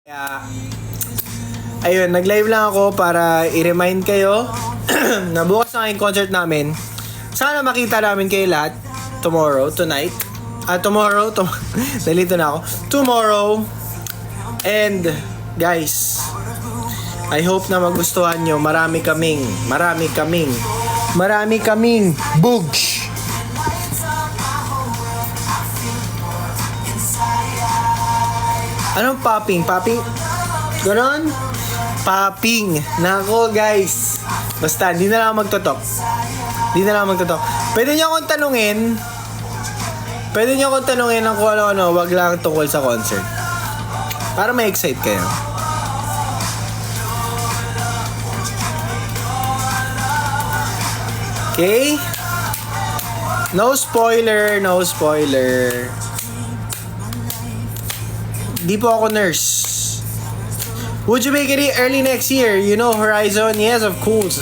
Kaya, ayun, nag-live lang ako para i-remind kayo na bukas na yung concert namin. Sana makita namin kayo lahat tonight. Nalito na ako. Tomorrow. And, guys, I hope na magustuhan nyo. Marami kaming bugs. Anong popping? Popping? Ganon? Popping. Nako, guys. Basta, hindi na lang magtotok. Pwede nyo akong tanungin ng kung ano-ano, wag lang tungkol sa concert. Para ma-excite kayo. Okay? No spoiler. Di po ako nurse. Would you make it early next year? You know Horizon? Yes, of course.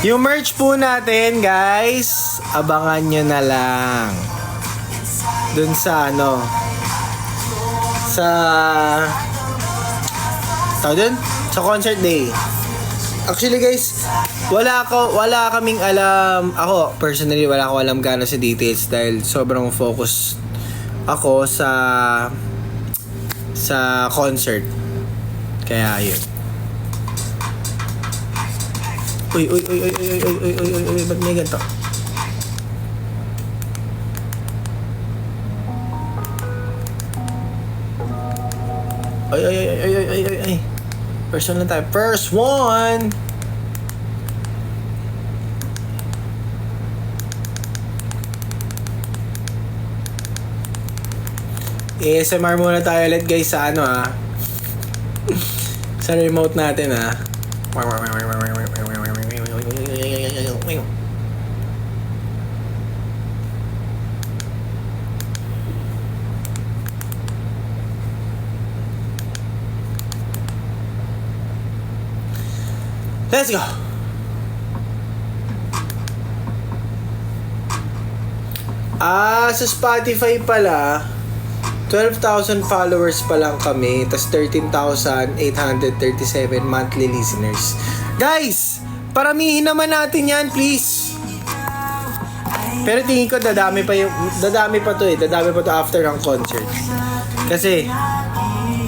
Yung merch po natin, guys, abangan nyo na lang. Dun sa sa concert day. Actually, guys, wala kaming alam. Ako, personally, wala ko alam gaano sa details dahil sobrang focus ako sa concert. Kaya, yun. Uy, ba't may ganito? Ay. First one lang tayo. First one! ASMR muna tayo ulit, guys, sa sa remote natin, Let's go! Sa Spotify pala, 12,000 followers pa lang kami, tas 13,837 monthly listeners. Guys, paramihin naman natin yan, please. Pero tingin ko dadami pa to after ng concert. Kasi,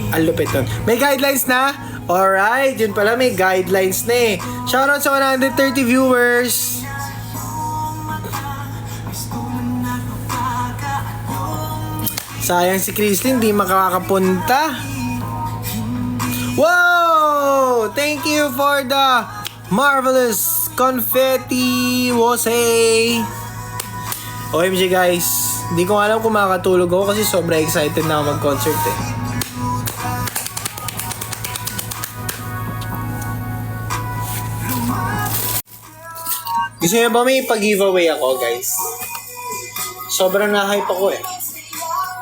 ang lupit nun. May guidelines na? Alright, yun pala, may guidelines na eh. Shoutout sa 130 viewers. Sayang si Christine, di makakapunta. Wow! Thank you for the marvelous confetti, Wosey. OMG, guys, di ko alam kung makakatulog ako kasi sobrang excited na ako mag-concert eh. Gusto niyo ba may pag-giveaway ako, guys? Sobrang na-hype ako eh.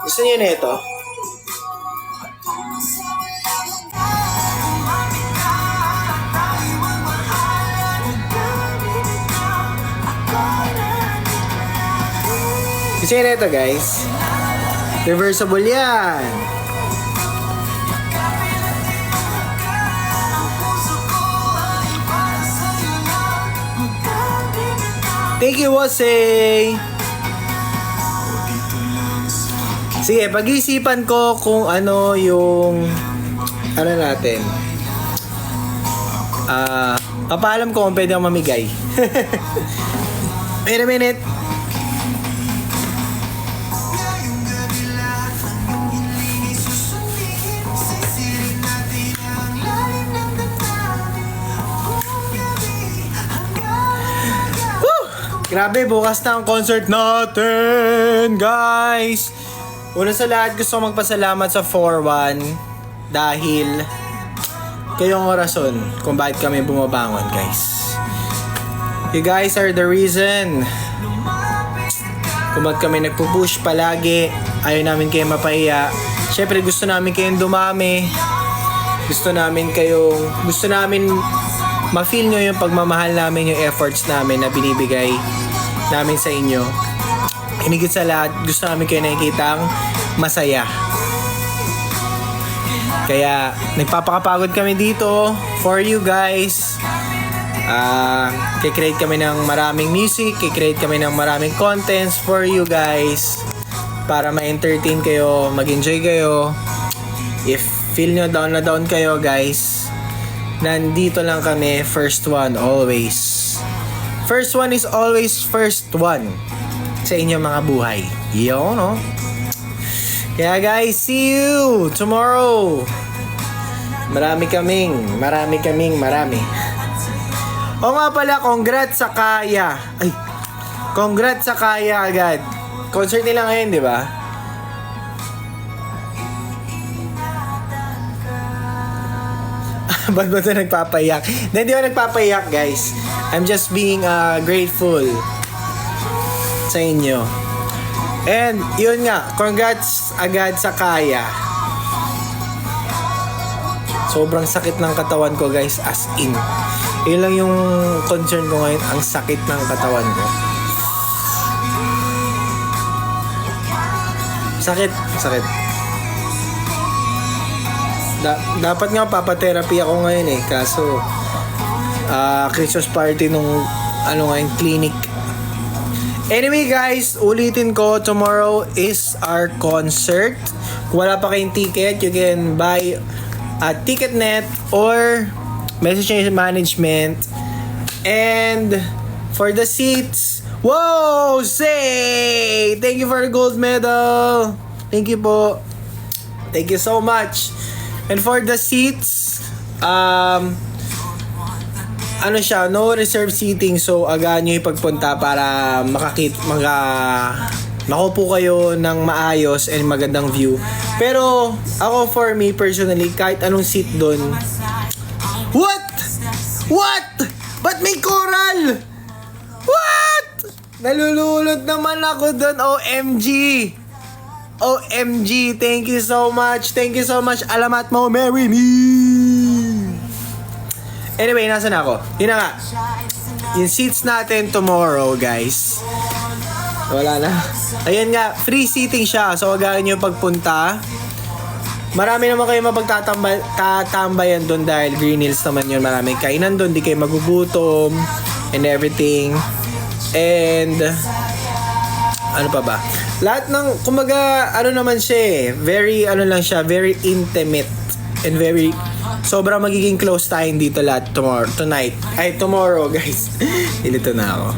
Gusto niyo na ito? Gusto niyo na ito, guys? Reversible yan! Thank you, Wosey! Sige, pag-iisipan ko kung ano yung natin. Papaalam ko kung pwede akong mamigay. Wait a minute. Grabe, bukas na ang concert natin, guys! Una sa lahat, gusto ko magpasalamat sa 4-1 dahil kayong rason kung bakit kami bumabangon, guys. You guys are the reason kung bakit kami nagpupush palagi. Ayaw namin kayo mapahiya. Syempre, gusto namin kayong dumami. Gusto namin ma-feel nyo yung pagmamahal namin, yung efforts namin na binibigay namin sa inyo. Hinigit sa lahat, gusto namin kayo nakikitang masaya. Kaya nagpapakapagod kami dito for you guys. Kikreate kami ng maraming music, kikreate kami ng maraming contents for you guys para ma-entertain kayo, mag-enjoy kayo. If feel nyo down na down kayo guys, nandito lang kami, first one always. First one is always first one sa inyong mga buhay. Yo, no? Kaya guys, see you tomorrow. Marami. O nga pala, congrats sa Kaya. Ay, congrats sa Kaya agad. Concert nila ngayon, di ba? Ba't ba ito nagpapayak? Hindi ako nagpapayak, guys. I'm just being grateful sa inyo. And, yun nga, congrats agad sa Kaya. Sobrang sakit ng katawan ko, guys, as in. Yun lang yung concern ko ngayon, ang sakit ng katawan ko. Sakit. Dapat nga papatherapy ako ngayon eh, kaso Christmas party nung ngayon, clinic. Anyway guys, ulitin ko, tomorrow is our concert. Kung wala pa kayong ticket, you can buy at Ticketnet or message nyo yung management. And for the seats, whoa, say thank you for the gold medal. Thank you po. Thank you so much. And for the seats, no reserve seating, so aga nyo ipagpunta para makupo kayo ng maayos and magandang view. Pero ako, for me personally, kahit anong seat doon. What? Ba't may coral? What? Nalululot naman ako doon. OMG, thank you so much. Alamat mo, marry me. Anyway, nasa na ako? Yun na nga. Yung seats natin tomorrow, guys. Wala na. Ayan nga, free seating siya. So, agahan nyo pagpunta. Marami naman kayo mapagtatambayan doon dahil Green Hills naman yun. Maraming kainan doon. Di kayo magugutom and everything. And ano pa ba? Lahat ng, kumaga, naman siya eh. Very intimate and very sobrang magiging close tayo dito lahat tomorrow guys. Ilito na ako.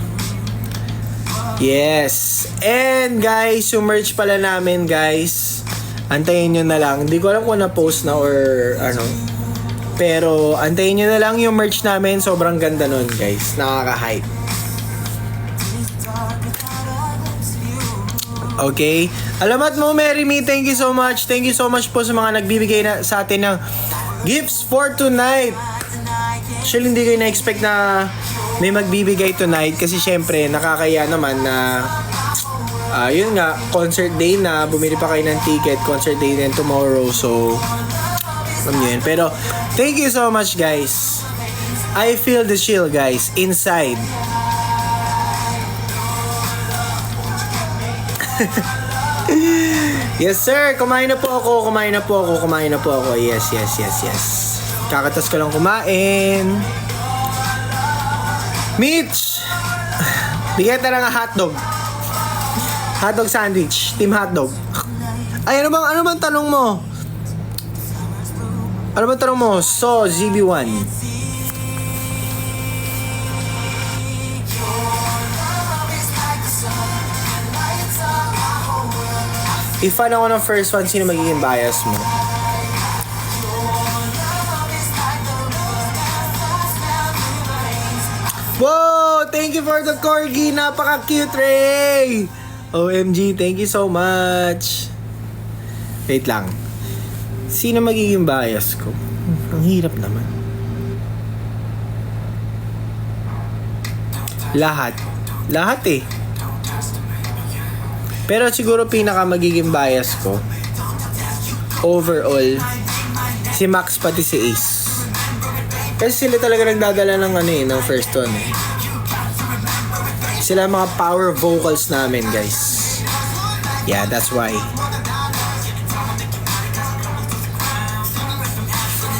Yes. And guys, yung merch pala namin guys, antayin nyo na lang. Hindi ko alam kung na-post na or pero antayin nyo na lang yung merch namin. Sobrang ganda nun guys. Nakaka-hype. Okay. Alamat mo, Mary Me. Thank you so much. Thank you so much po sa mga nagbibigay sa atin ng gifts for tonight. Actually, hindi kayo na-expect na may magbibigay tonight kasi syempre nakakaya naman na yun nga, concert day na, bumili pa kayo ng ticket, concert day din tomorrow, so yun. Pero thank you so much guys. I feel the chill guys inside. Yes sir, kumain na po ako. Yes. Kakatas ko lang kumain. Mitch! Bigyan tayo ng hotdog. Hotdog sandwich. Team hotdog. Ay, ano bang tanong mo? So, ZB1. If fan ako ng first one, sino magiging bias mo? Wow! Thank you for the corgi! Napaka-cute, Ray! OMG, thank you so much. Wait lang. Sino magiging bias ko? Ang hirap naman. Lahat eh. Pero siguro pinaka magiging bias ko overall si Max pati si Ace. Kasi sila talaga nagdadala ng first one eh. Sila mga power vocals namin guys. Yeah, that's why.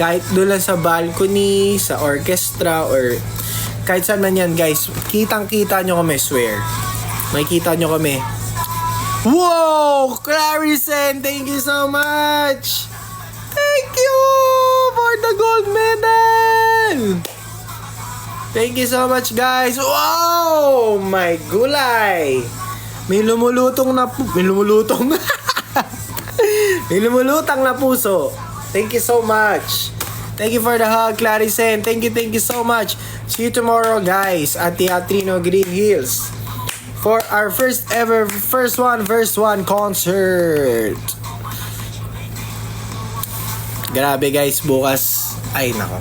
Kahit doon lang sa balcony, sa orchestra, or kahit saan man yan guys, kitang-kita nyo kami, swear. May kita nyo kami. Wow! Clarison, thank you so much! Thank you for the gold medal! Thank you so much guys! Wow! My gulay! May lumulutang na may lumulutang na puso. Thank you so much. Thank you for the hug, Clarison. Thank you so much. See you tomorrow, guys, at Teatrino Green Hills for our first one concert. Grabe, guys, bukas. Ay, nako.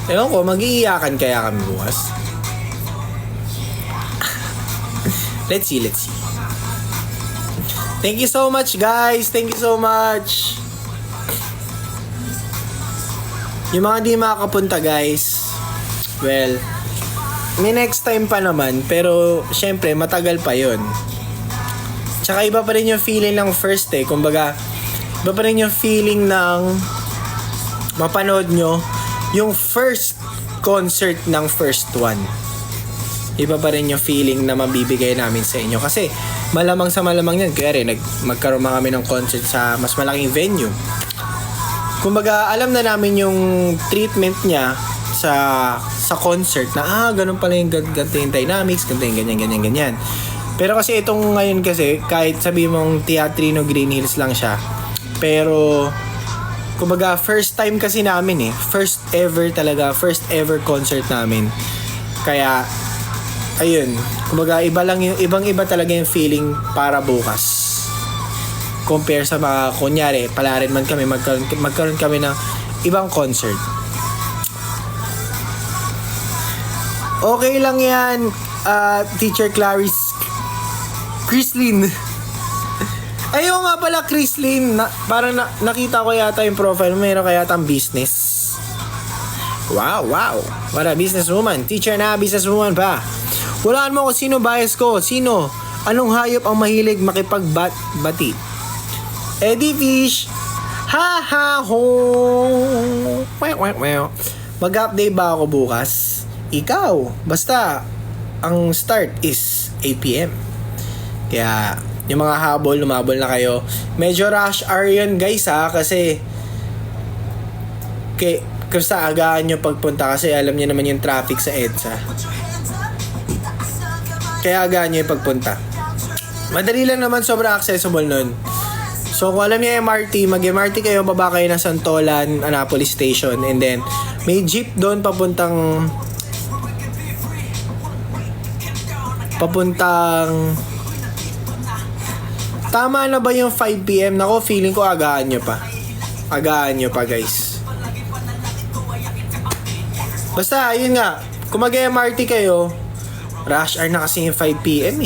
Ewan ko, mag-iiyakan kaya kami bukas. Let's see. Thank you so much, guys. Thank you so much. Yung mga di makakapunta, guys, well, may next time pa naman, pero syempre matagal pa yon. Tsaka iba pa rin yung feeling ng first kumbaga iba pa rin yung feeling ng mapanood nyo yung first concert ng first one. Iba pa rin yung feeling na mabibigay namin sa inyo kasi malamang sa malamang yan kaya rin magkaroon kami ng concert sa mas malaking venue. Kumbaga, alam na namin yung treatment niya sa concert na ganun pala yung ganito yung dynamics, ganito yung ganyan. Pero kasi itong ngayon kasi, kahit sabi mong Teatrino Green Hills lang siya, pero kumbaga, first time kasi namin first ever concert namin. Kaya, ayun, kumbaga, ibang-iba talaga yung feeling para bukas. Compare sa mga, kunyari, pala rin man kami, magkaroon kami ng ibang concert. Okay lang yan, Teacher Chrislyn. Ayaw nga pala, Chrislyn. Parang nakita ko yata yung profile mo, meron kaya yata ang business. Wow. What a businesswoman. Teacher na businesswoman pa. Walaan mo kung sino bias ko. Sino? Anong hayop ang mahilig makipagbati? Eddie Fish. Ho. Mag-update ba ako bukas? Ikaw. Basta, ang start is 8 p.m. Kaya, yung mga lumabol na kayo. Medyo rush hour yun guys kasi basta agaan nyo pagpunta kasi alam nyo naman yung traffic sa EDSA. Kaya agaan nyo yung pagpunta. Madali lang naman, sobrang accessible nun. So kung alam niyo MRT, mag-MRT kayo, baba kayo ng Santolan, Annapolis Station, and then may jeep doon papuntang tama na ba yung 5 p.m? Nako, feeling ko agaan nyo pa guys. Basta ayun nga, kung mag-MRT kayo, rush hour na kasi yung 5 p.m.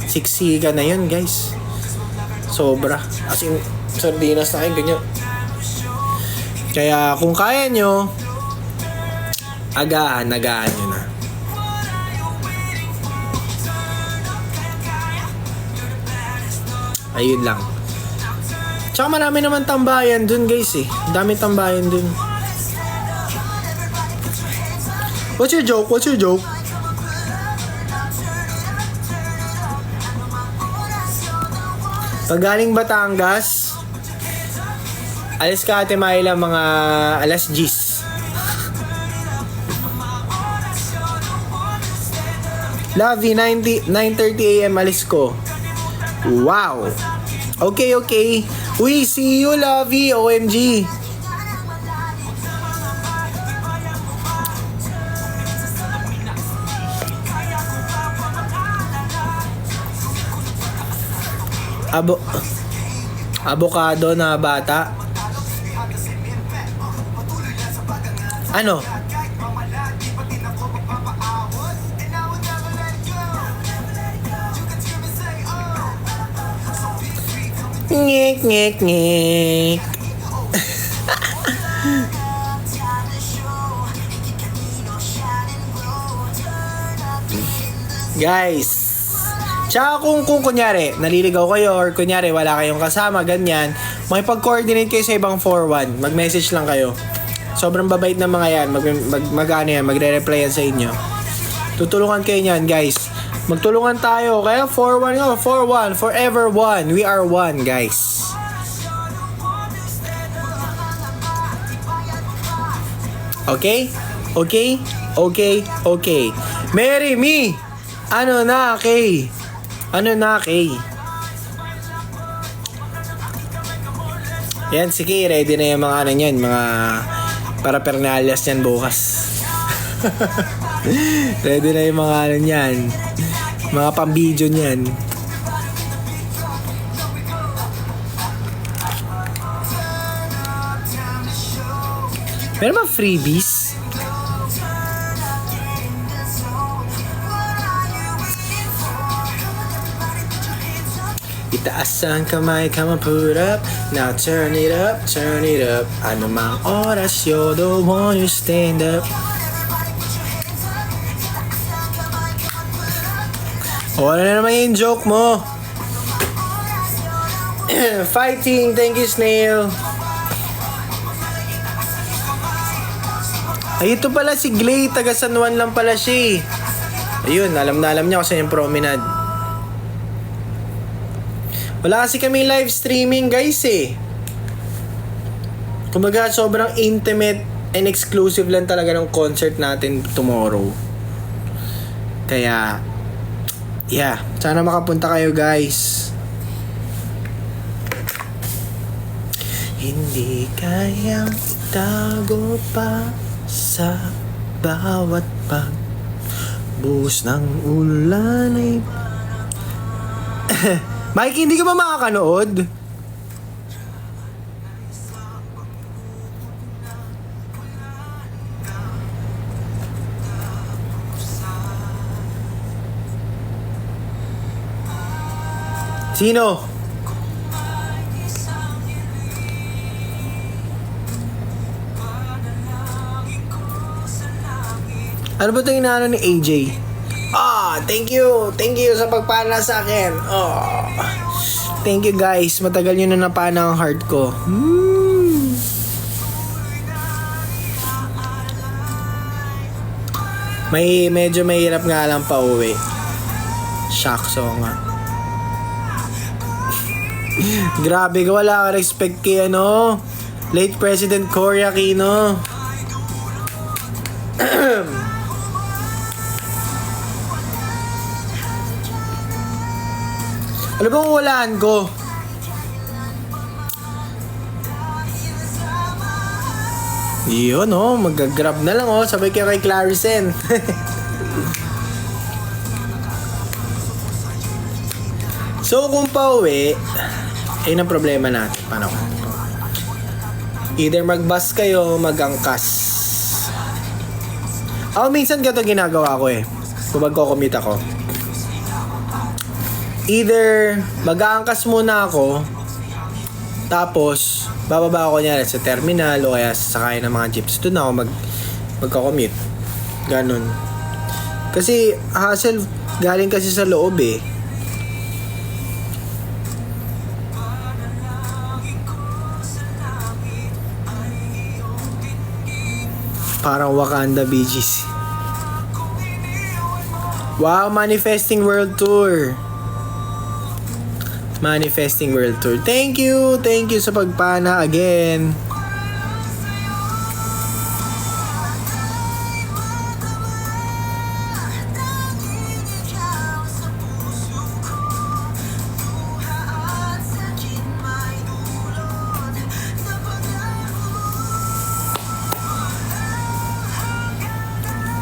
Siksiga na yun guys. Sobra. As in, sardinas na kayo, ganyan. Kaya, kung kaya nyo, agaan nyo na. Ayun lang. Tsaka marami naman tambayan dun, guys, Dami tambayan dun. What's your joke? Pag galing Batangas, alis ka Ate Myla mga alas 10. Lovey, 9:30 AM alis ko. Wow. Okay. Uy, see you, Lovey. OMG. Avocado na bata. Ano? Ngek. Guys, tsaka kung kunyari naliligaw kayo or kunyari wala kayong kasama, ganyan, makipag-coordinate kayo sa ibang 4-1. Mag-message lang kayo. Sobrang babait ng mga yan. Magre-reply yan sa inyo. Tutulungan kayo niyan, guys. Magtulungan tayo. Kaya 4-1 nga. 4-1. Forever one. We are one, guys. Okay? Okay? Okay? Okay. Marry me! Ano na, Kay? Ano na, Kay? Yan, sige. Ready na yung mga ano yan. Mga paraphernalia yan bukas. Ready na yung mga ano yan. Mga pang-video niyan. Meron ba freebies? Itaas ang kamay, come on, put up. Now turn it up, turn it up. Ano mang oras, you're the one who stand up. Wala na naman yung joke mo. Fighting, thank you, Snail. Ay, ito pala si Glay, taga San Juan lang pala siya. Ayun, alam na alam niya kasi yung promenade. Wala kasi kami live streaming, guys eh. Kumbaga, sobrang intimate and exclusive lang talaga ng concert natin tomorrow. Kaya, yeah, sana makapunta kayo, guys. Hindi kayang itago pa sa bawat pagbuhos ng ulan ay... Mike, hindi ka ba makakanood? Sino? Ano ba ito inaano ni AJ? Thank you sa pagpana sa akin. Thank you, guys. Matagal nyo na napana ang heart ko. Medyo mahirap nga lang pa uwi. Shucks, nga. Grabe ka, wala ka respect kay late President Cory Aquino. Ano bang walaan ko? Yun mag-grab na lang sabay kayo kay Clarisen. So kung pauwi, ayun ang problema natin. Paano? Either mag-bus kayo, mag-angkas. Minsan ganito ginagawa ko kung magko-commute ako. Either mag-aangkas muna ako, tapos bababa ako niya sa terminal o kaya sasakay ng mga jeeps. Doon ako magko-commute. Ganun. Kasi hassle galing kasi sa loob Parang Wakanda BGC. Wow, Manifesting World Tour. Manifesting World Tour. Thank you sa pagpana again.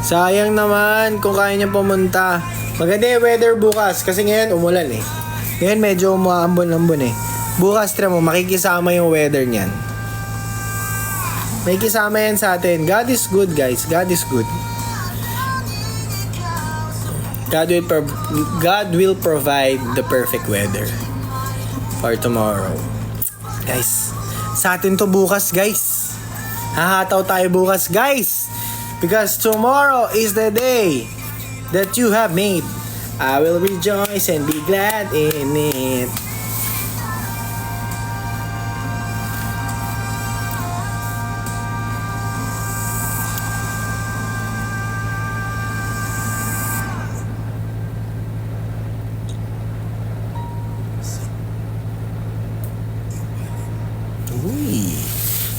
Sayang naman kung kaya niya pumunta. Maganda yung weather bukas kasi ngayon umulan Ngayon medyo umaambon-ambon Bukas tira mo, makikisama yung weather niyan. May kisama yan sa atin. God is good, guys. God is good. God will provide the perfect weather for tomorrow. Guys, sa atin to bukas, guys. Hahataw tayo bukas, guys. Because tomorrow is the day that you have made. I will rejoice and be glad in it.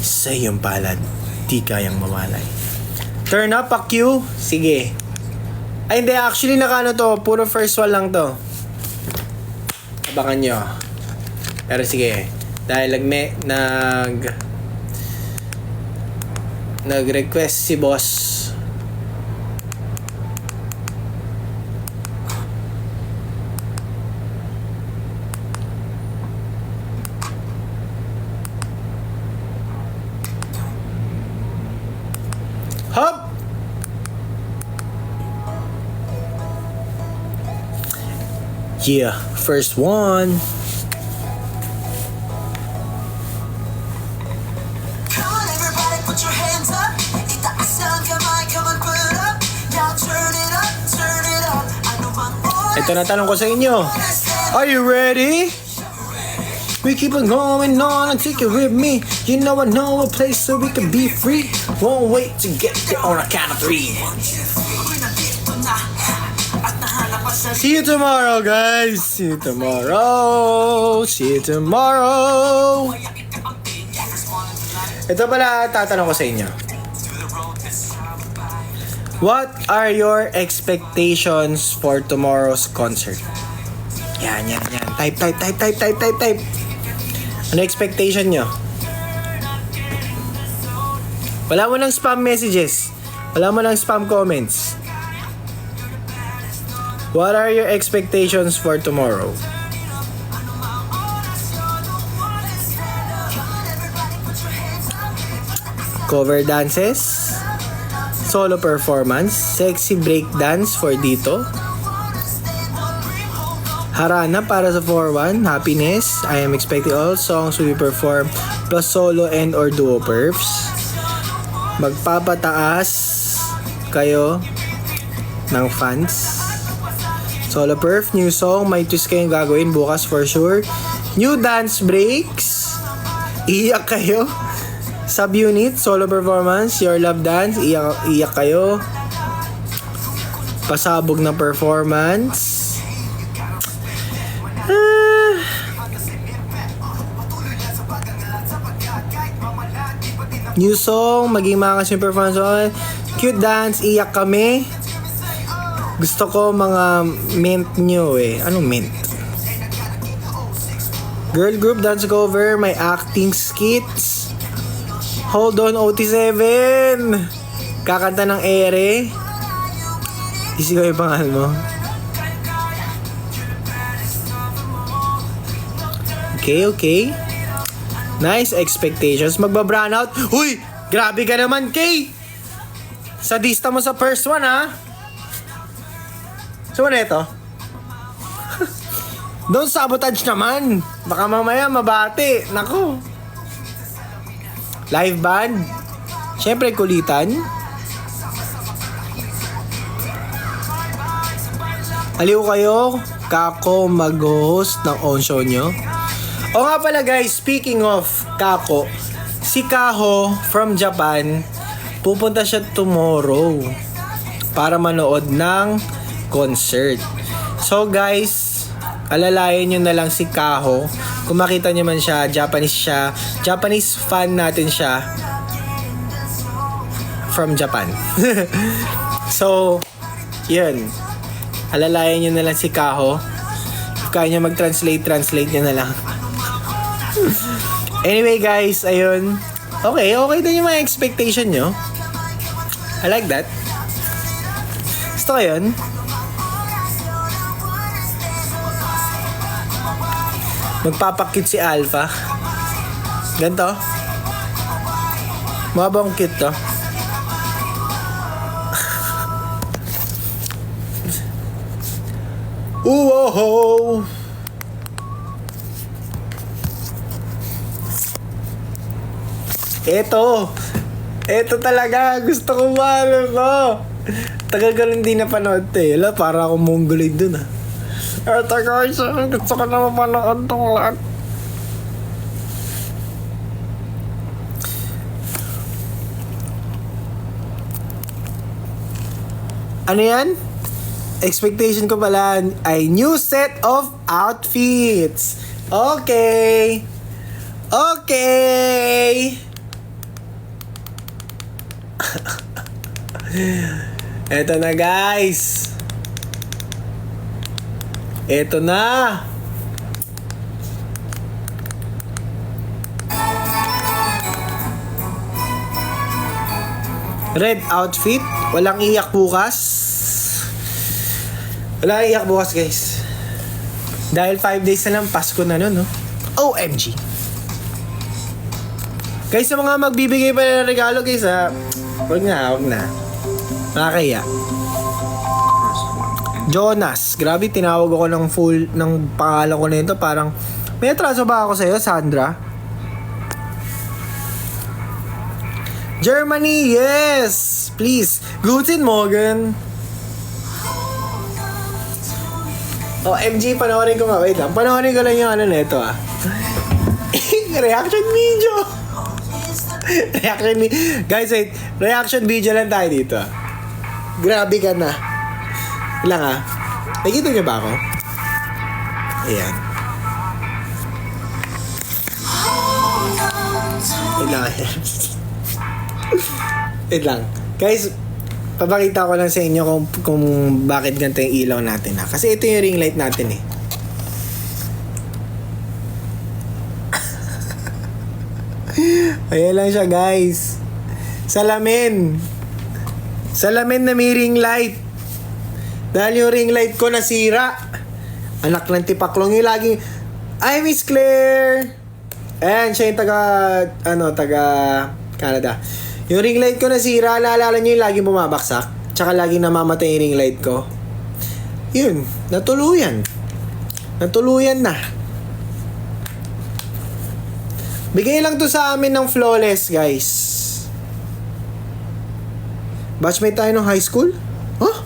sa iyong palad, di kayang mamalay. Turn up a Q? Sige. Ay hindi, actually nakano to, puro first one lang to. Abangan nyo. Pero sige, dahil nag-request si boss. Hop! Yeah, first one. Come on, everybody, put your hands up. Itaas ang kamay, come on, put it up. Now turn it up, turn it up. Ano bang oras? Ito na tanong ko sa inyo. Are you ready? We keep on going on and take it with me. You know I know a place so we can be free. Won't wait to get there on a count of 3. Nandito na. At nahanap pa sa See you tomorrow, guys. See you tomorrow. See you tomorrow. Ito pala tatanong ko sa inyo. What are your expectations for tomorrow's concert? Yan. Type. Ano expectation nyo? Wala mo ng spam messages. Wala mo ng spam comments. What are your expectations for tomorrow? Cover dances? Solo performance? Sexy break dance for dito? Harana para sa 4-1, happiness. I am expecting all songs will be performed plus solo and or duo perfs. Magpapataas kayo ng fans. Solo perf, new song, may twist kayong gagawin bukas for sure. New dance breaks. Iyak kayo. Subunit, solo performance, your love dance, iyak kayo. Pasabog na performance. New song, maging mangas yung performance. Cute dance, iyak kami. Gusto ko mga mint nyo eh. Anong mint? Girl group dance cover, may acting skits. Hold on, OT7. Kakanta ng ere. Isigaw yung pangalan mo. Okay. Nice expectations. Magba-brown out. Uy! Grabe ka naman, Kay! Sadista mo sa first one, ha? So, ano ito? Don't sabotage naman. Baka mamaya mabati. Naku. Live band. Siyempre, kulitan. Aliw kayo. Kako mag-host ng own show nyo. O nga pala guys, speaking of Kako, si Kaho from Japan, pupunta siya tomorrow para manood ng concert. So guys, alalayan nyo na lang si Kaho. Kung makita nyo man siya, Japanese fan natin siya from Japan. So, yun. Alalayan nyo na lang si Kaho. Kaya nyo mag-translate nyo na lang. Anyway guys, ayun. Okay din yung mga expectation nyo. I like that. Gusto ko yun. Magpapakit si Alpha. Ganto. Mabang cute to. Ooh. Ito talaga. Gusto ko malam to. Tagal ko rin di napanood to eh. Para akong mongoloid dun ah. Ito guys, gusto ko na mapanood tong lahat. Ano yan? Expectation ko pala ay new set of outfits. Okay. Eto na guys. Eto na. Red outfit. Walang iyak bukas. Walang iyak bukas guys. Dahil 5 days na lang, Pasko na nun, no? OMG. Guys, sa mga magbibigay pa ng regalo, guys, ha? Huwag na. Nakakaya. Jonas. Grabe, tinawag ako ng full, ng pangalan ko na ito. Parang, may atraso ba ako sa'yo, Sandra? Germany, yes! Please. Guten Morgen. Oh, MG, panoorin ko nga. Wait lang. Panoorin ko lang yung ano na ito, ah. Reaction video. Guys, wait. Reaction video lang tayo dito. Grabe ka na. Lang, ah. Nakikita niyo ba ako? Ayan. Wait lang. Wait lang. Guys, papakita ko lang sa inyo kung bakit ganito yung ilaw natin, ha. Kasi ito yung ring light natin, eh. Ayan lang siya, guys. Salamin na may ring light. Dahil yung ring light ko nasira. Anak ng tipaklong yung laging, "Ay, Miss Claire." Ayan, siya yung taga Canada. Yung ring light ko nasira, naalala nyo yung laging bumabaksak? Tsaka laging namamatay yung ring light ko. Yun, natuluyan na. Bigay lang to sa amin ng Flawless, guys. Batchmate tayo ng high school? Huh?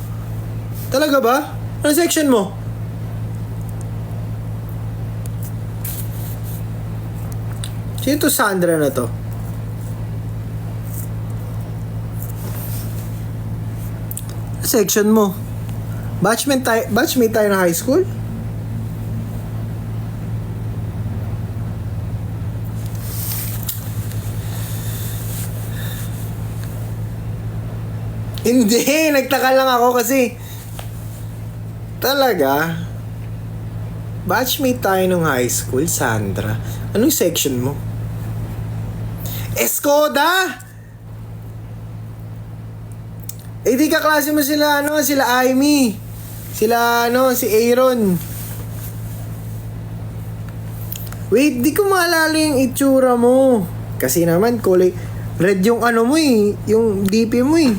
Talaga ba? Ano section mo? Sino to Sandra na to? Section mo? Batchmate tayo ng high school? Hindi, nagtaka lang ako kasi talaga batchmate tayo ng high school, Sandra. Anong section mo? Escoda! Eh di kaklase mo sila, sila Amy. Sila, si Aaron. Wait, di ko maalala yung itsura mo. Kasi naman, kulay red yung mo eh. Yung DP mo eh.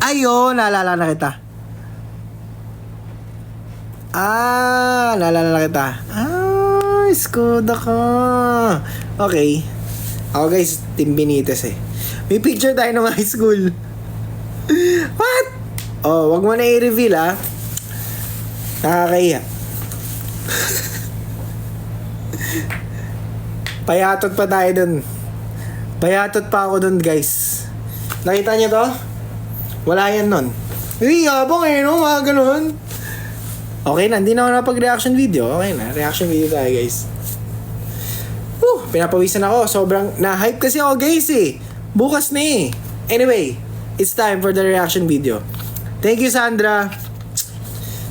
Ayun, naalala na kita. Naalala na kita. Skoda ka. Okay. Ako guys, Team Benitez eh. May picture tayo ng high school. What? Oh, wag mo na i-reveal, ah. Nakakaya. Payatot pa tayo dun. Payatot pa ako dun, guys. Nakita niyo to? Wala yan nun. Uy, habang eh, no? Mga ganun. Okay na, hindi na ako napag-reaction video. Okay na, reaction video tayo, guys. Pinapawisan ako. Sobrang na-hype kasi ako, guys, eh. Bukas na eh. Anyway, it's time for the reaction video. Thank you, Sandra.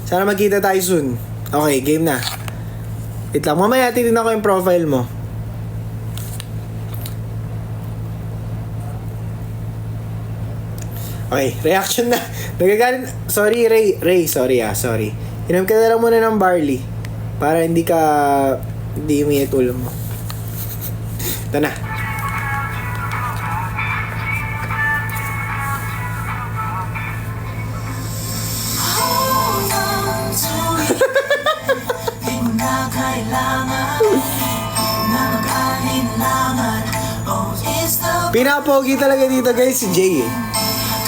Sana magkita tayo soon. Okay, game na. Wait lang, mamaya titignan ko yung profile mo. Okay, reaction na. Nagagalit. Sorry, Ray, sorry. Inom ka na lang muna ng barley. Para hindi umiinit ulo mo. Ito na. Pinapogi talaga dito, guys, si Jay eh.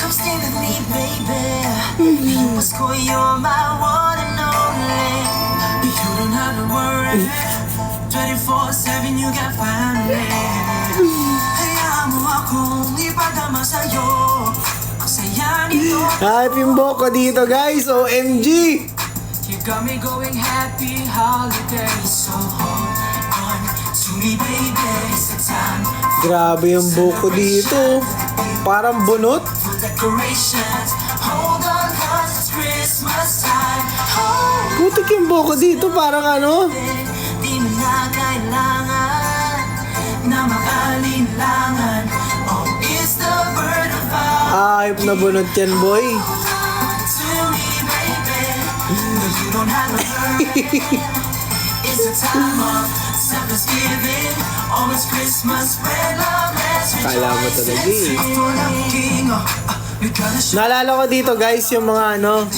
Come stay with me, baby. Pasko, you're my one and only. You don't have to worry. 24/7, you got family. Hayaan mo akong ipadama sa'yo. Ang saya nito. Hype yung boko dito, guys. OMG! You got me going happy holiday. So hold on to me, baby. It's the time. Grabe yung buko dito. Parang bunot. Full decorations. Hold on, cause it's Christmas time. Hold Putik yung buko dito. Parang ano. it. Di mo na kailangan na mag-alinlangan. Oh, it's the bird of our Ayop na bunot yan, boy. to me, baby. No, you don't have to hurry. It's a time of selfless giving. Oh, it's Christmas, spread love, let's rejoice. Kala mo talaga eh. I feel like king, we gotta show Naalala ko dito guys, yung mga ano,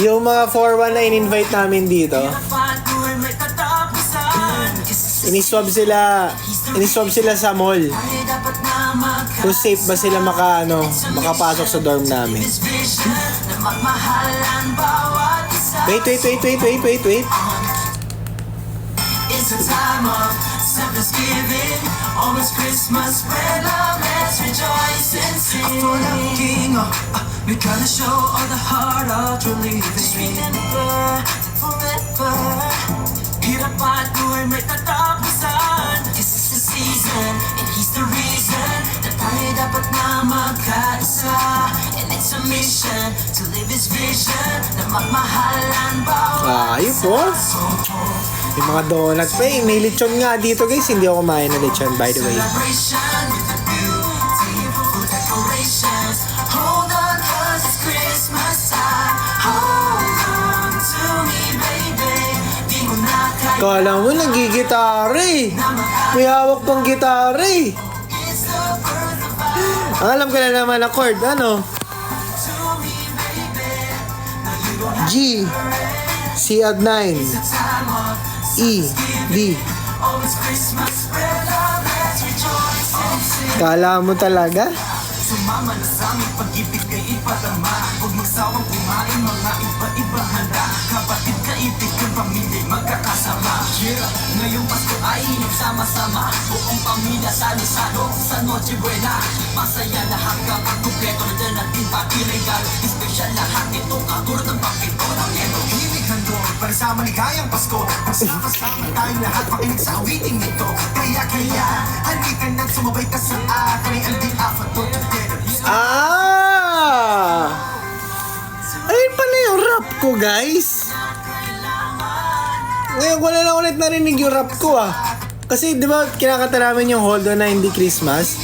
yung mga 4-1 na in-invite namin dito. fight through and make the top design. Iniswab sila sa mall. Ay, dapat na Kung safe ba sila makapasok sa dorm namin. This vision na magmahalan bawat isa. Wait. It's a time of selfless giving. Oh, it's Christmas, spread love, let's rejoice and sing. I feel like king, we gotta show all the heart of true living. Just remember that forever, hirap at buhay may tatapusan. This is the season, and he's the reason na tayo dapat na magkaisa. And it's a mission to live his vision na magmahalan bawat Ayun po. Yung mga donut pa eh. May lechon nga dito guys. Hindi ako kumain na lechon by the way. celebration with the beautiful decorations. Hold on, cause it's Christmas time. Hold on to me, baby. Di mo na kaya Kala mo nagigitara eh. na May hawak pang gitara eh. It's the birth of our Ang alam ko na naman na chord. Ano? to me, baby. No, you don't have G. C at 9. time of E. D. oh, it's Christmas, spread love, let's rejoice and sing. Kala mo talaga? Sumama na sa aming pag-ibig kay ipadama. Huwag magsawang kumain mga iba-iba handa. Kapatid, kaibigan, pamilya, magkakasama. Yeah, ngayong Pasko ay nagsama-sama. Buong pamilya salo-salo sa Noche Buena. Masaya lahat kapag kumpleto na dyan natin pati regalo. Espesyal lahat itong katulad ng papito ng yelo. Himig handog para sa maligayang Pasko. Magsama-sama tayong lahat makinig sa awiting ito. Kaya halika na sumabay ka sa akin. Ay, hindi apat to together. Ah! Ayun pala yung rap ko guys. Ngayon ko na lang ulit narinig yung rap ko ah. Kasi di ba kinakanta namin yung Hold On na hindi Christmas?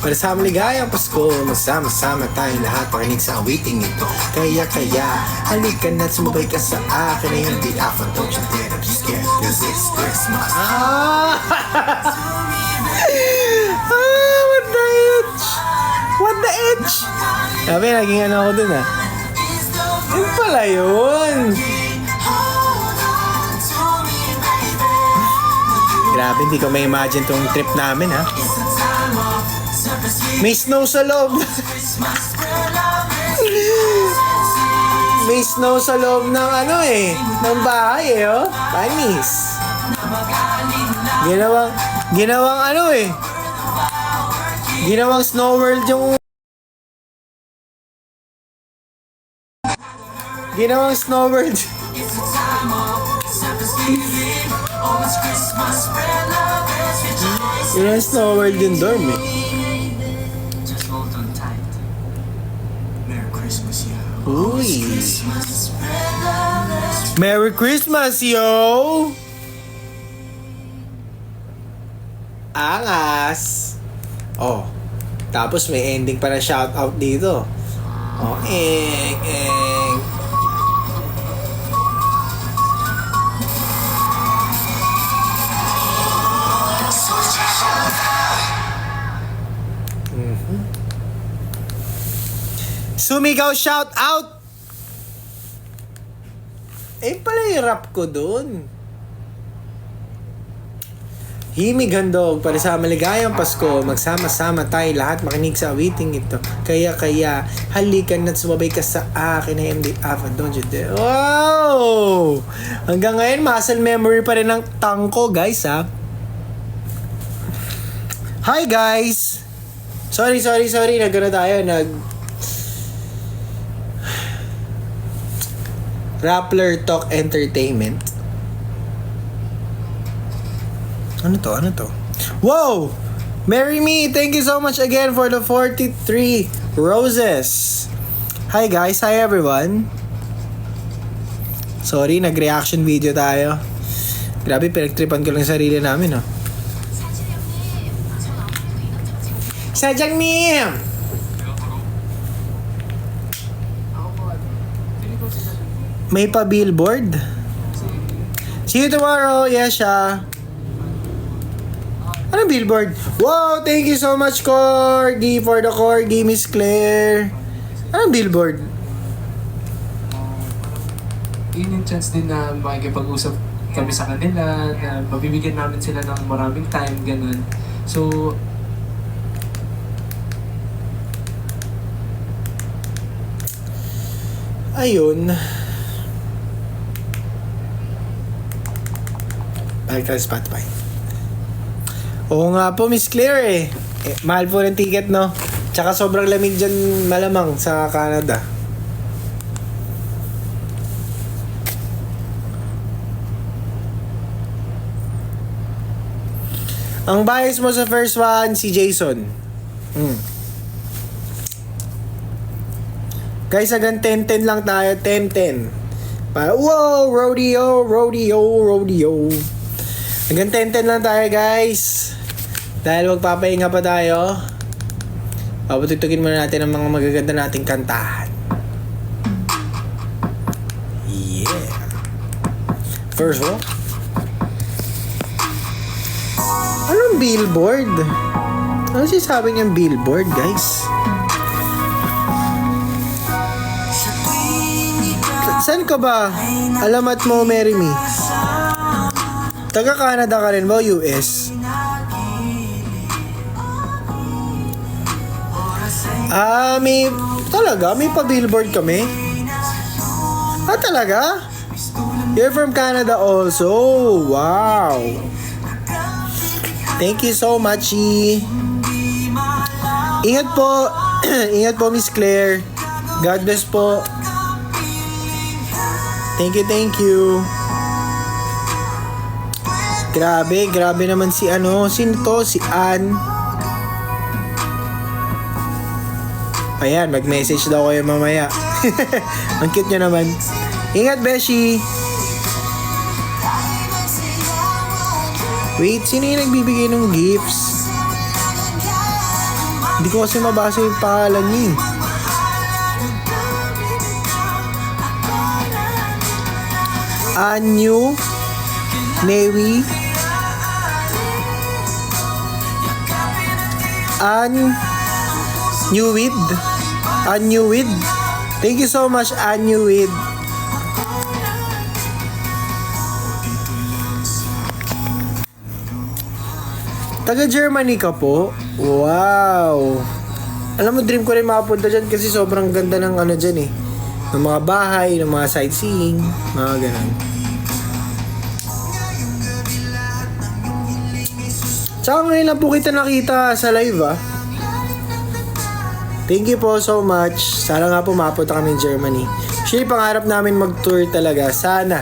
Para sa maligayang Pasko, magsama-sama tayong lahat pakinig sa awiting ito. Kaya halika na't sumabay ka sa akin ay hindi ako don't you dare to be scared cause it's Christmas. Ah! What the H? What the H? Sabi, naging ano ako dun ah. Yun pala yun. Grabe, hindi ko may imagine tong trip namin ha. May snow sa loob. May snow sa loob ng ano eh, ng bahay eh oh. Panis. Ginawang ano eh. Ginawang snow world yung Ginawang snow world. Ginawang snow world yung dorm eh. Just hold on tight. Merry Christmas, yeah. Uy. Merry Christmas, yo! Angas! Oh, tapos may ending pa na shoutout dito. Oh, eng. Sumigaw shout out! Eh pala yung rap ko dun. Himig handog para sa maligayang Pasko. Magsama-sama tayo lahat makinig sa awiting ito. Kaya halikan na't sumabay ka sa akin ay hindi afa don't you dare. Wow! Hanggang ngayon muscle memory pa rin ng tangko guys ha. Hi guys! Sorry. Nagano tayo. Rappler Talk Entertainment. Ano to? Wow! Marry Me, thank you so much again for the 43 roses. Hi guys, hi everyone. Sorry, nag-reaction video tayo. Grabe, pinagtripan ko lang sarili namin, oh. Sadyangnim! May pa-billboard? See you tomorrow, Yesha. Anong billboard? Wow, thank you so much, Corgi, for the Corgi, Miss Claire. Anong billboard? Yun yung chance din na makikipag-usap kami sa kanila, na mabibigyan namin sila ng maraming time, ganun. So, ayun. Balik tayo sa Spotify. Oo nga po, Miss Claire mahal po ng ticket, no? Tsaka sobrang lamig dyan malamang sa Canada. Ang bias mo sa first one, si Jason. Guys, hanggang 10-10 lang tayo. 10-10. Para, wow, rodeo. Hanggang 10-10 lang tayo, guys. Dahil magpapahinga pa tayo, papatugtugin muna natin ang mga magaganda nating kantahan. Yeah. First one. Anong billboard? Ano sinasabi niyang billboard, guys? Saan ka ba? Alamat mo, Marry Me. Taga Canada ka rin ba? US? May... Talaga? May pa-billboard kami? Talaga? You're from Canada also? Wow! Thank you so much, Ingat po. Ingat po, Miss Claire. God bless po. Thank you. Grabe naman si sino to? Si Ann. Ayan, mag-message daw kayo mamaya. Ang cute nyo naman. Ingat, Beshi. Wait, sino yung nagbibigay ng gifts? Hindi ko kasi mabasa yung pangalan niya. Anyu, Newi, Anyuwid. Thank you so much, Anyuwid. Taga Germany ka po? Wow! Alam mo, dream ko rin makapunta dyan kasi sobrang ganda ng dyan ng mga bahay, ng mga sightseeing, mga ganun. Tsaka ngayon lang po kita nakita sa live, Thank you po so much. Sana nga po mapunta kami in Germany. Actually, pangarap namin mag-tour talaga. Sana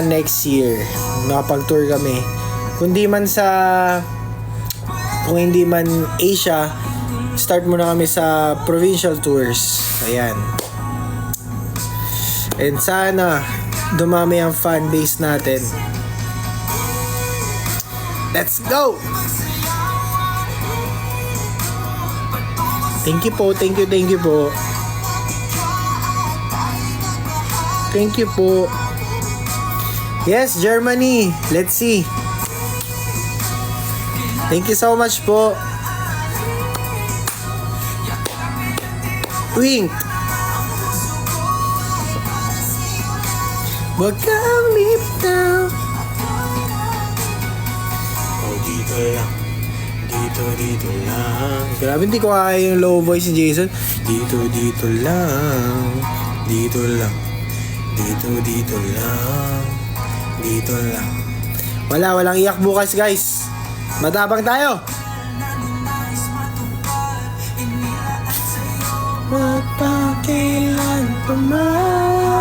next year makapag-tour kami. Kung hindi man Asia, start muna kami sa provincial tours. Ayan. And sana dumami ang fan base natin. Let's go! Thank you po. Thank you po. Thank you po. Yes, Germany. Let's see. Thank you so much po. Wink. Wag kang leave now. Oh, dito lang. Dito lang. Grabe, hindi ko kaya yung low voice ni Jason. Dito lang. Dito lang. Dito lang. Walang iyak bukas, guys. Matabang tayo. Magpakilan pa man.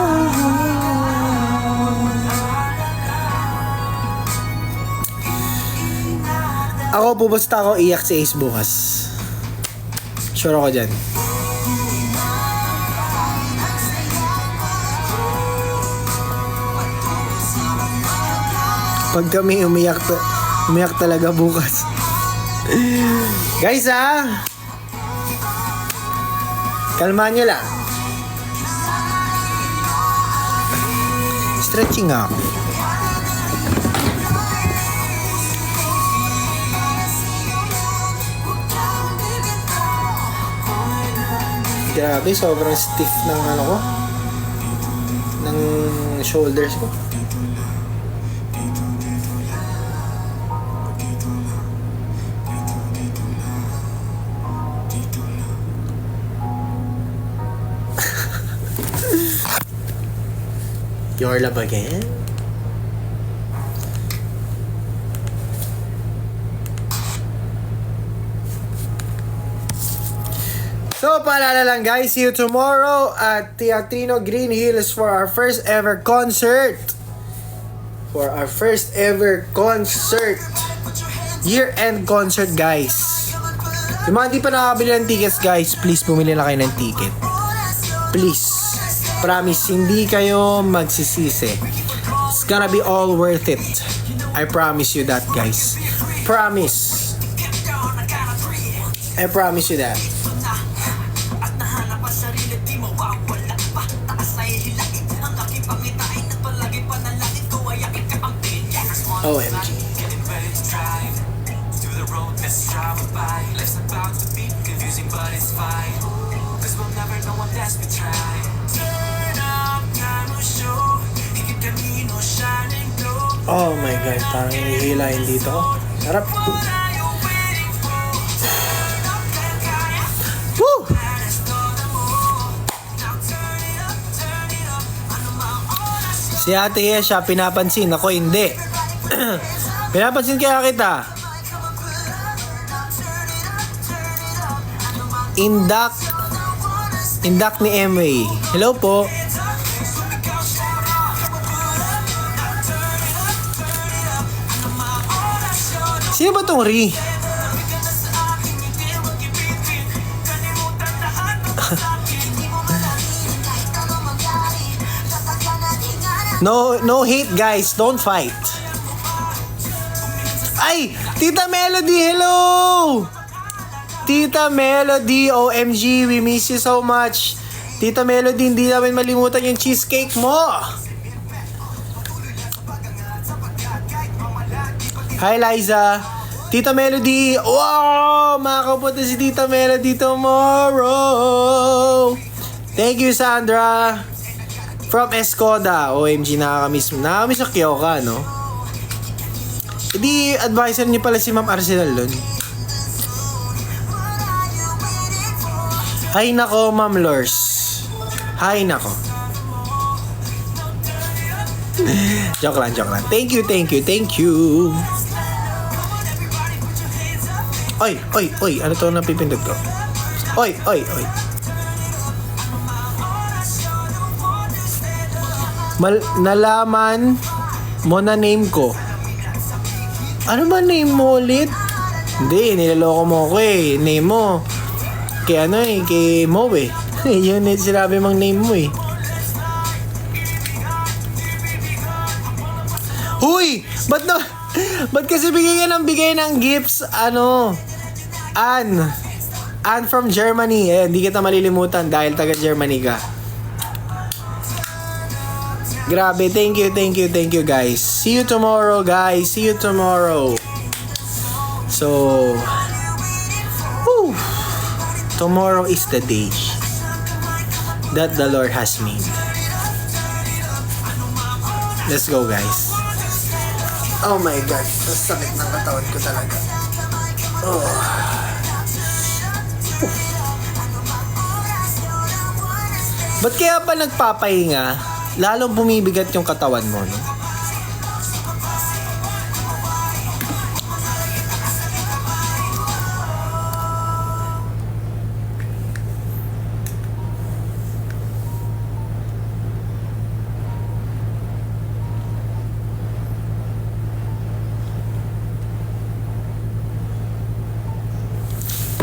Ako, pupusta ako, iyak si Ace bukas. Sure ako dyan. Pag kami umiyak talaga bukas. Guys, kalmahan nyo lang. Stretching ako. Grabe, sobrang stiff ng ano ko. Ng shoulders ko. Your love again? So, paalala lang guys, see you tomorrow at Teatrino Green Hills for our first ever concert. For our first ever concert. Year-end concert, guys. Yung mga hindi pa nakakabili ng tickets, guys, please bumili na kayo ng ticket. Please. Promise, hindi kayo magsisisi. It's gonna be all worth it. I promise you that, guys. Promise. I promise you that. OMG. Oh my God, parang hinihilahin dito. Sarap. Woo! Si Ate Yesha pinapansin, ako hindi. Pinapansin kaya kita. Indak ni MA. Hello po. Sino ba tong Ri? No hate guys, don't fight. Ay, Tita Melody, hello! Tita Melody, OMG, we miss you so much. Tita Melody, hindi namin malimutan yung cheesecake mo. Hi Liza. Tita Melody. Wow! Makakapunta si Tita Melody tomorrow. Thank you Sandra. From Escoda. OMG, nakakamiss na Kyoka, no? Hindi, advisor niyo pala si Ma'am Arsenal dun. Hay nako, Ma'am Lors. Hay nako. Joke lang. Thank you. Oy. Ano to napipindot ko? Oy. Nalaman mo na name ko. Ano ba name mo ulit? Hindi, niloloko mo ko eh. Name mo. Kay Mo eh. Yun sinabi mong name mo eh. Huy! Ba't kasi bigay ng gifts, Anne from Germany. Hindi kita malilimutan dahil taga Germany ka. Grabe, thank you guys. See you tomorrow guys. So, tomorrow is the day that the Lord has made. Let's go guys. Oh my God, ang sakit ng katawan ko talaga. Ba't kaya pa nagpapahinga, lalong bumibigat yung katawan mo, no?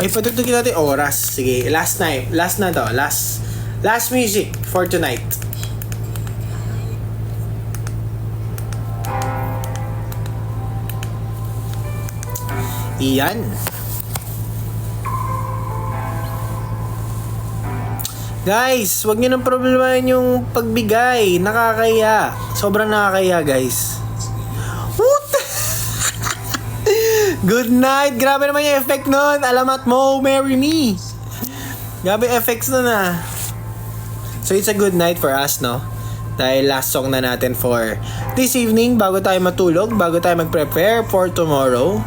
Ay, patugtugin natin oras. Sige, last na to. Last music for tonight. Iyan. Guys, wag niyo nang problemahin yung pagbigay. Nakakaya. Sobrang nakakaya, guys. What? Good night. Grabe naman yung effect nun. Alamat mo, marry me. Grabe effects nun ah. So it's a good night for us, no? Dahil last song na natin for this evening bago tayo matulog, bago tayo mag-prepare for tomorrow.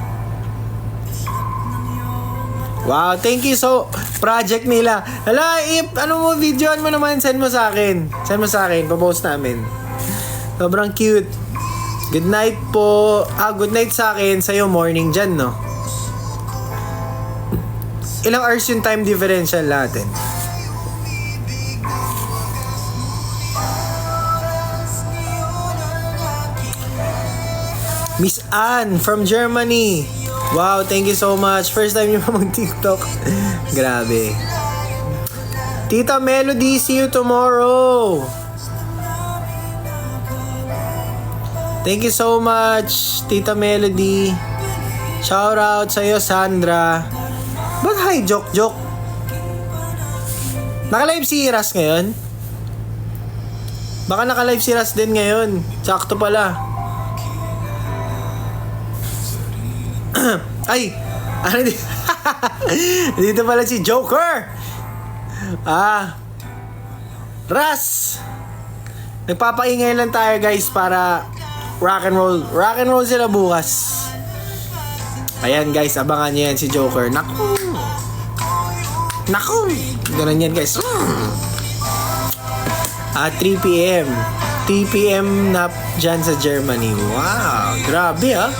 Wow, thank you so project nila. Hala, ano mo, videoan mo naman, send mo sa akin. Pa-post namin. Sobrang cute. Good night po. Good night sa akin, sa'yo morning dyan, no? Ilang hours yung time differential natin? Miss Anne from Germany. Wow, thank you so much. First time niyo pa mag-TikTok. Grabe. Tita Melody, see you tomorrow. Thank you so much, Tita Melody. Shout out sa'yo, Sandra. Ba't hi, joke? Naka-live si Ras ngayon? Baka naka-live si Ras din ngayon. Sakto pala. Ay! Ano dito? Dito pala si Joker! Ras! Nagpapaingay lang tayo guys para rock and roll. Rock and roll sila bukas. Ayan guys, abangan nyo yan si Joker. Naku! Ganun yan guys. 3 p.m. 3 p.m. na dyan sa Germany. Wow! Grabe ah!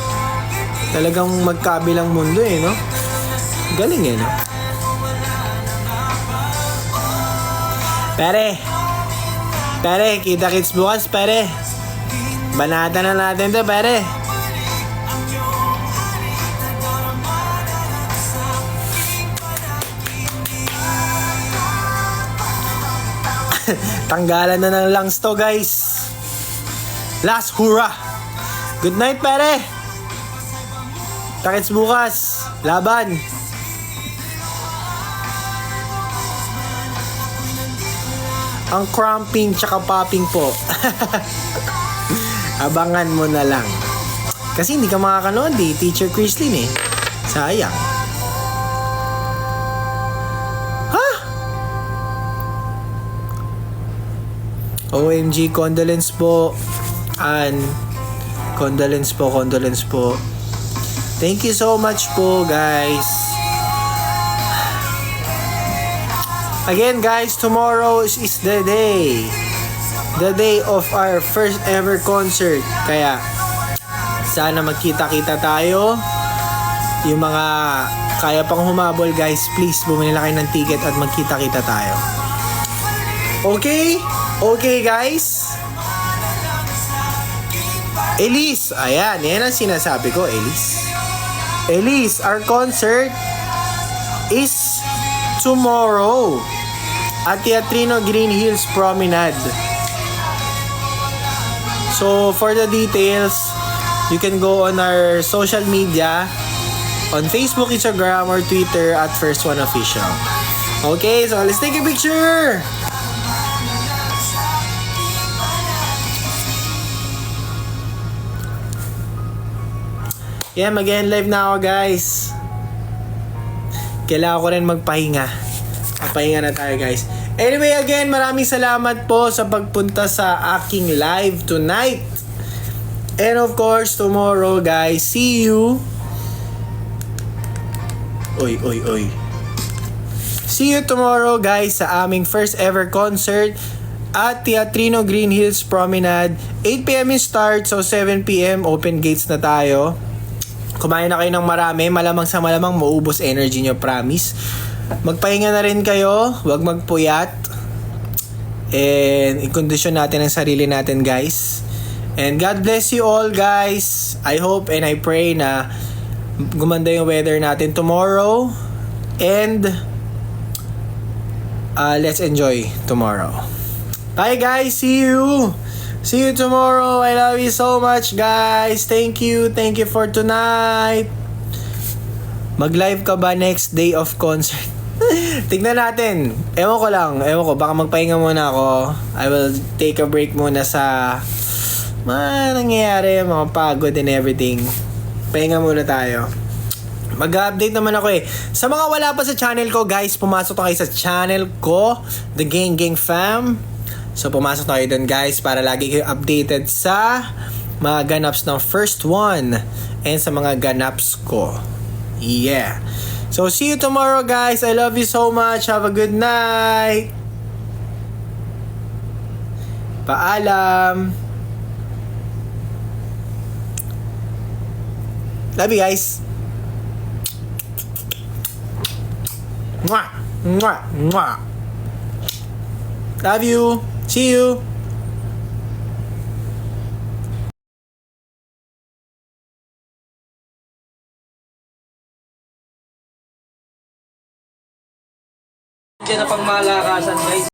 Talagang magkabilang mundo eh, no? Galing eh, no? Pare, kita-kits bukas, pare. Banata na natin to, pare. Tanggalan na ng lungs to, guys. Last hurrah. Good night, pare. Takits bukas. Laban. Ang cramping tsaka popping po. Abangan mo na lang. Kasi hindi ka makakanood eh. Teacher Christine eh. Sayang. Ha? OMG, condolence po. Condolence po. Thank you so much po, guys. Again, guys, tomorrow is the day. The day of our first ever concert. Kaya, sana magkita-kita tayo. Yung mga kaya pang humabol, guys, please, bumili na kayo ng ticket at magkita-kita tayo. Okay? Okay, guys? Elise, ayan, yan ang sinasabi ko, Elise, our concert is tomorrow at Teatrino Green Hills Promenade. So, for the details, you can go on our social media on Facebook, Instagram, or Twitter at First One Official. Okay, so let's take a picture! Yeah, mag-end live na ako, guys. Kailangan ko rin magpahinga. Papahinga na tayo, guys. Anyway, again, maraming salamat po sa pagpunta sa aking live tonight. And of course, tomorrow, guys, see you. Oy. See you tomorrow, guys, sa aming first ever concert at Teatrino Green Hills Promenade. 8 p.m. yung start, so 7 p.m. open gates na tayo. Kumain na kayo ng marami, malamang sa malamang maubos energy nyo, promise. Magpahinga na rin kayo, huwag magpuyat. And i-condition natin ang sarili natin, guys. And God bless you all, guys. I hope and I pray na gumanda yung weather natin tomorrow. And let's enjoy tomorrow. Bye guys, see you. See you tomorrow. I love you so much guys. Thank you for tonight. Mag-live ka ba next day of concert? Tignan natin. Ewan ko, baka magpahinga muna ako. I will take a break muna sa mga nangyayari, mga pagod and everything. Pahinga muna tayo. Mag-update naman ako eh. Sa mga wala pa sa channel ko, guys, pumasok na kayo sa channel ko, The Gang Gang Fam. So, pumasok na kayo dun, guys, para lagi kayo updated sa mga ganaps ng first one and sa mga ganaps ko. Yeah. So, see you tomorrow, guys. I love you so much. Have a good night. Paalam. Love you, guys. Mwah! Mwah! Mwah! Love you. See you. Diyan na pang malakasan guys.